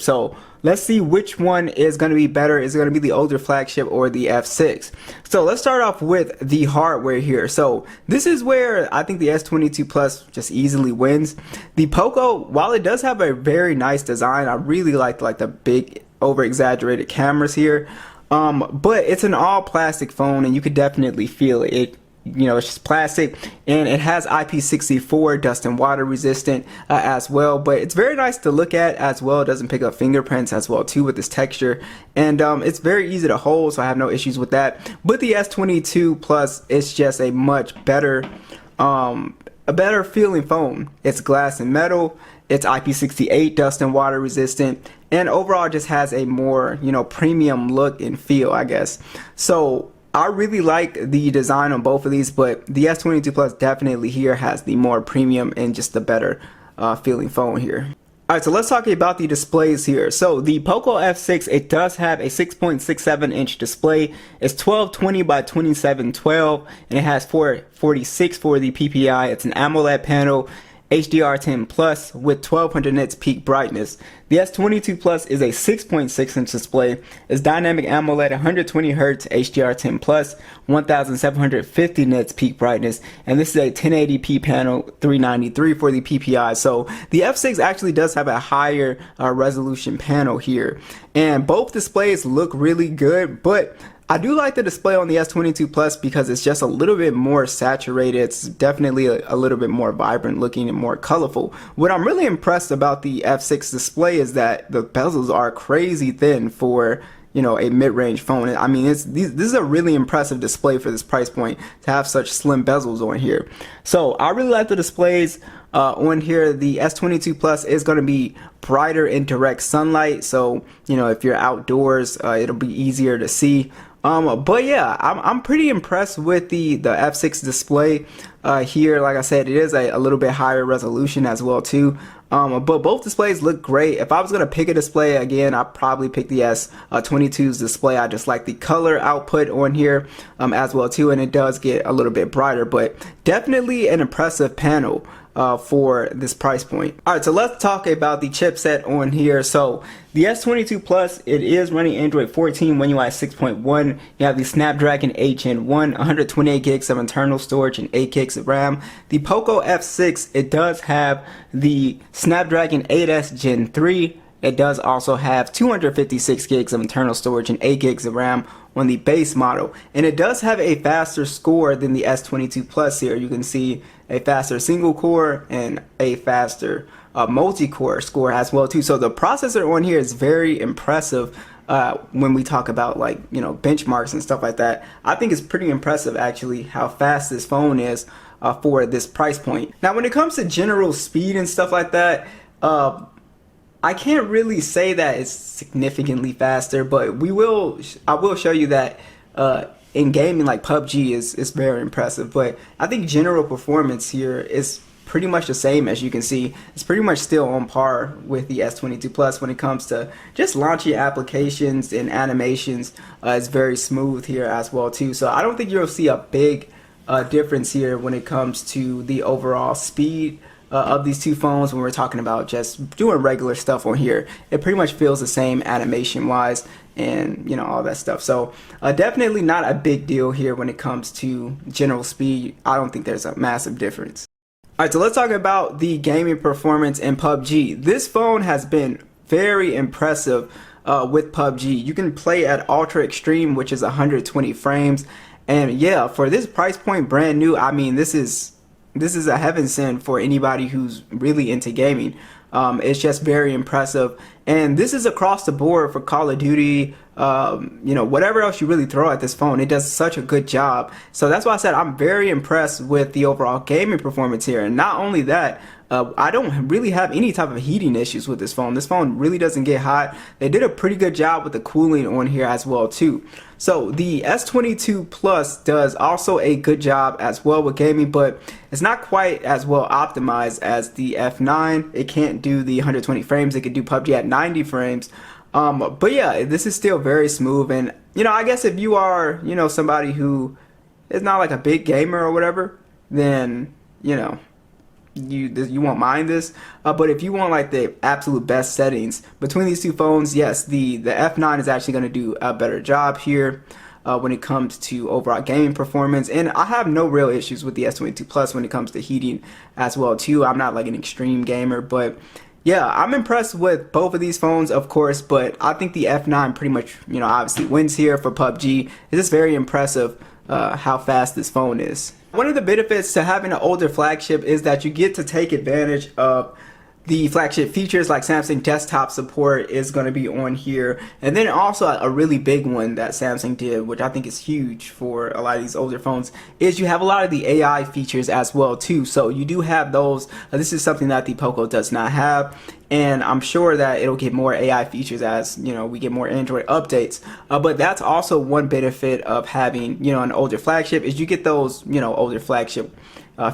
So let's see which one is going to be better. Is it going to be the older flagship or the F6? So let's start off with the hardware here. So this is where I think the S22 Plus just easily wins. The Poco, while it does have a very nice design, I really like the big over exaggerated cameras here. But it's an all plastic phone and you could definitely feel it. It's just plastic, and it has IP64 dust and water resistant as well, but it's very nice to look at as well. It doesn't pick up fingerprints as well too with this texture, and it's very easy to hold, so I have no issues with that. But the S22 Plus is just a much better a better feeling phone. It's glass and metal, it's IP68 dust and water resistant, and overall just has a more premium look and feel, I guess. So I really like the design on both of these, but the S22 Plus definitely here has the more premium and just the better feeling phone here. Alright, so let's talk about the displays here. So the Poco F6, it does have a 6.67 inch display. It's 1220 by 2712, and it has 446 for the PPI. It's an AMOLED panel, HDR10 Plus with 1200 nits peak brightness. The S22 Plus is a 6.6 inch display. It's dynamic AMOLED, 120 Hz, HDR10 Plus, 1750 nits peak brightness, and this is a 1080p panel, 393 for the PPI. So the F6 actually does have a higher resolution panel here, and both displays look really good, but I do like the display on the S22 Plus because it's just a little bit more saturated. It's definitely a little bit more vibrant looking and more colorful. What I'm really impressed about the F6 display is that the bezels are crazy thin for a mid-range phone. I mean, this is a really impressive display for this price point to have such slim bezels on here. So I really like the displays on here. The S22 Plus is going to be brighter in direct sunlight, so if you're outdoors, it'll be easier to see. But yeah, I'm pretty impressed with the F6 display here. Like I said, it is a little bit higher resolution as well too. But both displays look great. If I was gonna pick a display again, I'd probably pick the S22's display. I just like the color output on here as well too, and it does get a little bit brighter, but definitely an impressive panel for this price point. Alright, so let's talk about the chipset on here. So the S22 Plus, it is running Android 14, One UI 6.1. You have the Snapdragon 8 Gen 1, 128 gigs of internal storage and 8 gigs of RAM. The Poco F6, it does have the Snapdragon 8S Gen 3. It does also have 256 gigs of internal storage and 8 gigs of RAM on the base model. And it does have a faster score than the S22 Plus here. You can see a faster single core and a faster multi-core score as well too. So the processor on here is very impressive when we talk about benchmarks and stuff like that. I think it's pretty impressive actually how fast this phone is for this price point. Now when it comes to general speed and stuff like that, I can't really say that it's significantly faster, but I will show you that in gaming like PUBG is very impressive. But I think general performance here is pretty much the same. As you can see, it's pretty much still on par with the S22 Plus when it comes to just launching applications and animations. It's very smooth here as well too. So I don't think you'll see a big difference here when it comes to the overall speed of these two phones when we're talking about just doing regular stuff on here. It pretty much feels the same animation wise and all that stuff. So definitely not a big deal here when it comes to general speed. I don't think there's a massive difference. Alright, so let's talk about the gaming performance in PUBG. This phone has been very impressive with PUBG. You can play at Ultra Extreme, which is 120 frames, and yeah, for this price point, brand new, I mean, this is a heaven sent for anybody who's really into gaming. It's just very impressive, and this is across the board for Call of Duty. Whatever else you really throw at this phone, it does such a good job. So that's why I said I'm very impressed with the overall gaming performance here. And not only that, I don't really have any type of heating issues with this phone. This phone really doesn't get hot. They did a pretty good job with the cooling on here as well too. So the S22 Plus does also a good job as well with gaming, but it's not quite as well optimized as the F9. It can't do the 120 frames. It can do PUBG at 90 frames. But yeah, this is still very smooth. And I guess if you are somebody who is not like a big gamer or whatever, then you won't mind this. But if you want like the absolute best settings between these two phones, yes, the F9 is actually going to do a better job here when it comes to overall gaming performance. And I have no real issues with the S22 Plus when it comes to heating as well too. I'm not like an extreme gamer, but yeah, I'm impressed with both of these phones, of course, but I think the F9 pretty much, obviously wins here for PUBG. It's just very impressive how fast this phone is. One of the benefits to having an older flagship is that you get to take advantage of the flagship features, like Samsung desktop support is going to be on here. And then also a really big one that Samsung did, which I think is huge for a lot of these older phones, is you have a lot of the AI features as well too. So you do have those. This is something that the Poco does not have. And I'm sure that it'll get more AI features as we get more Android updates. But that's also one benefit of having an older flagship, is you get those older flagship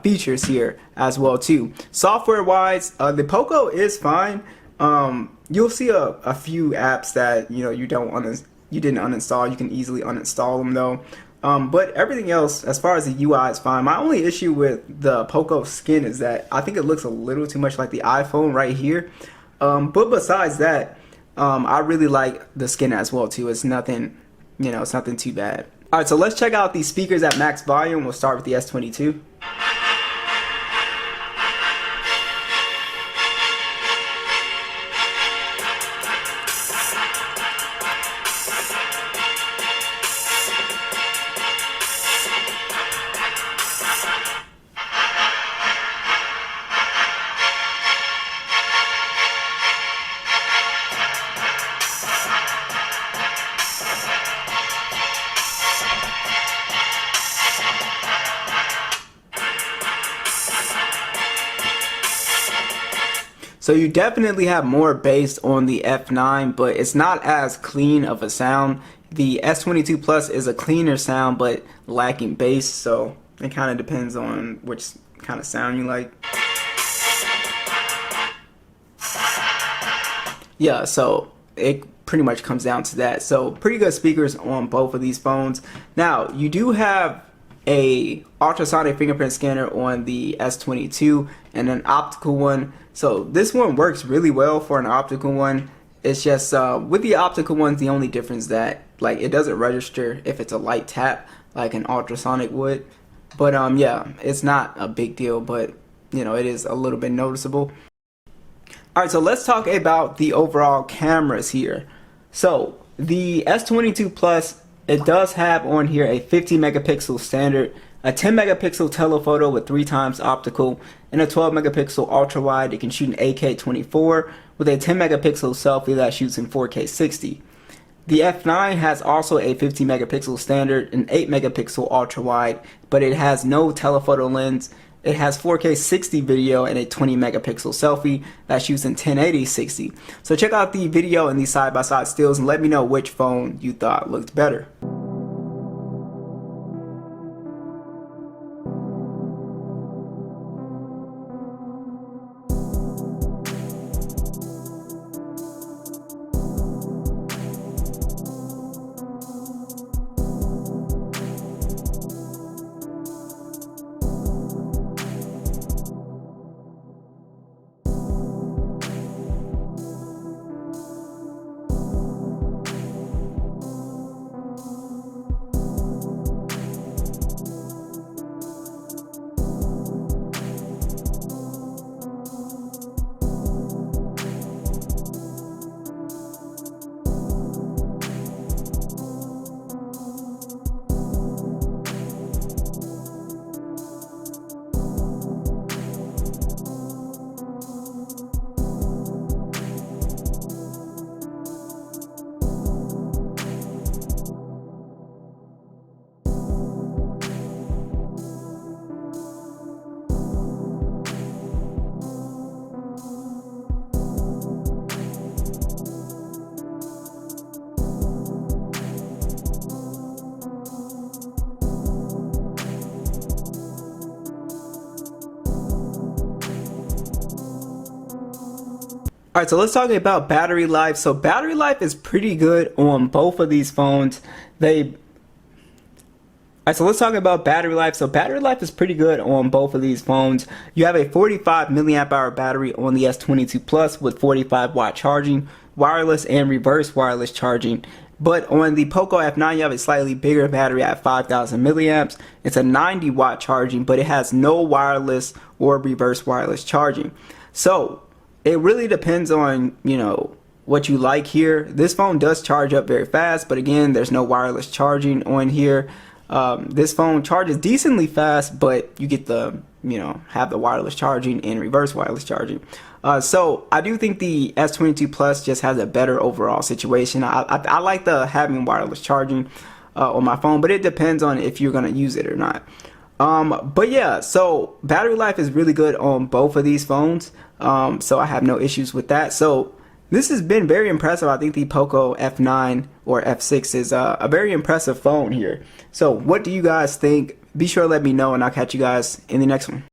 features here as well too. Software wise, the Poco is fine. You'll see a few apps that you didn't uninstall. You can easily uninstall them though. But everything else, as far as the UI, is fine. My only issue with the Poco skin is that I think it looks a little too much like the iPhone right here. But besides that, I really like the skin as well too. It's nothing, it's nothing too bad. All right, so let's check out these speakers at max volume. We'll start with the S22. So you definitely have more bass on the F9, but it's not as clean of a sound. The S22 Plus is a cleaner sound, but lacking bass, so it kind of depends on which kind of sound you like. Yeah, so it pretty much comes down to that. So pretty good speakers on both of these phones. Now, you do have a ultrasonic fingerprint scanner on the S22 and an optical one. So this one works really well for an optical one. It's just with the optical ones, the only difference that it doesn't register if it's a light tap like an ultrasonic would. But yeah, it's not a big deal, but it is a little bit noticeable. All right, so let's talk about the overall cameras here. So the S22 Plus, it does have on here a 50 megapixel standard, a 10 megapixel telephoto with 3x optical, and a 12 megapixel ultra wide. It can shoot in 8K 24 with a 10 megapixel selfie that shoots in 4K 60. The F9 has also a 50 megapixel standard, an 8 megapixel ultra wide, but it has no telephoto lens. It has 4K 60 video and a 20 megapixel selfie that shoots in 1080 60. So check out the video and these side-by-side stills and let me know which phone you thought looked better. Alright, so let's talk about battery life. So battery life is pretty good on both of these phones. Alright, so let's talk about battery life. So battery life is pretty good on both of these phones. You have a 45 milliamp hour battery on the S22 Plus with 45 watt charging, wireless and reverse wireless charging. But on the Poco F9, you have a slightly bigger battery at 5,000 milliamps. It's a 90 watt charging, but it has no wireless or reverse wireless charging. So it really depends on, what you like here. This phone does charge up very fast, but again, there's no wireless charging on here. This phone charges decently fast, but you get the, have the wireless charging and reverse wireless charging. So I do think the S22 Plus just has a better overall situation. I like the having wireless charging on my phone, but it depends on if you're going to use it or not. But yeah, so battery life is really good on both of these phones. So I have no issues with that. So this has been very impressive. I think the Poco F9 or F6 is a very impressive phone here. So what do you guys think? Be sure to let me know, and I'll catch you guys in the next one.